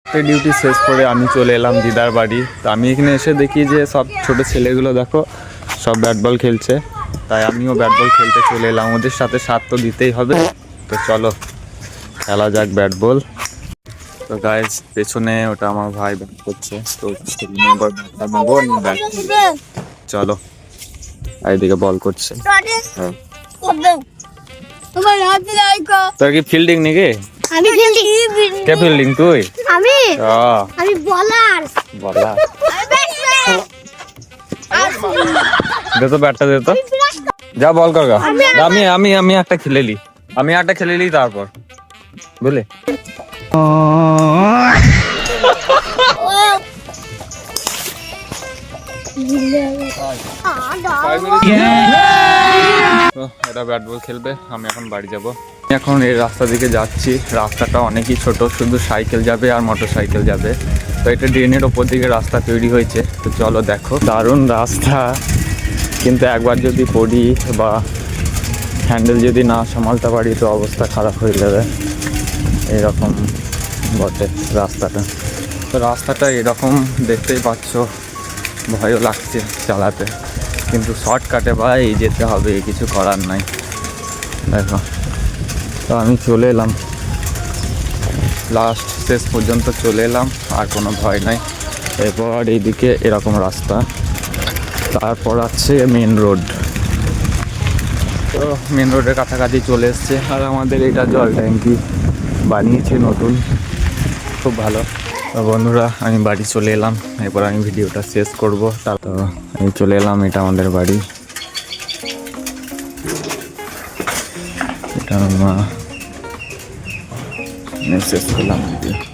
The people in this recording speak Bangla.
ডিউটি শেষ করে আমি চলে এলাম দিদার বাড়ি। তো আমি এখানে এসে দেখি যে সব ছোট ছেলেগুলো দেখো সব ব্যাট বল খেলছে, তাই আমিও ব্যাট বল খেলতে চলে এলাম। ওদের সাথে সাথ তো দিতেই হবে, তো চলো খেলা যাক ব্যাট বল। তো গাইজ পেছনে ওটা আমার ভাই ব্যাট করছে, তো চলো এইদিকে বল করছে। তোর কি ফিল্ডিং নাকি? আমি ফিল্ডিং। কে ফিল্ডিং তুই? আমি আহ আমি বলার। বলার। দে তো ব্যাটটা দে তো, যা বল কর গা। আমি আমি আমি একটা খেলেলি, আমি একটা খেলেলি তারপর বুঝলে। এটা ব্যাট বল খেলবে, আমি এখন বাড়ি যাব। এখন এই রাস্তা দিকে যাচ্ছি, রাস্তাটা অনেকই ছোট, শুধু সাইকেল যাবে আর মোটর সাইকেল যাবে। তো এটা ড্রেনের ওপর দিকে রাস্তা তৈরি হয়েছে, তো চলো দেখো। দারুণ রাস্তা, কিন্তু একবার যদি পড়ি বা হ্যান্ডেল যদি না সামালতে পারি তো অবস্থা খারাপ হয়ে যাবে। এরকম বটে রাস্তাটা। তো রাস্তাটা এরকম দেখতেই পাচ্ছ, ভয়ও লাগছে চালাতে, কিন্তু শর্টকাটে ভাই যেতে হবে, কিছু করার নাই। দেখো তো আমি চলে এলাম, লাস্ট শেষ পর্যন্ত চলে এলাম, আর কোনো ভয় নাই। এরপর এইদিকে এরকম রাস্তা, তারপর আছে মেন রোড। তো মেন রোডের কাছাকাছি চলে এসছে, আর আমাদের এটা জল ট্যাঙ্কি বানিয়েছে নতুন, খুব ভালো। তো বন্ধুরা আমি বাড়ি চলে এলাম, এরপর আমি ভিডিওটা শেষ করব। তো আমি চলে এলাম, এটা আমাদের বাড়ি, এটা মা শেষ করলাম ভিডিও।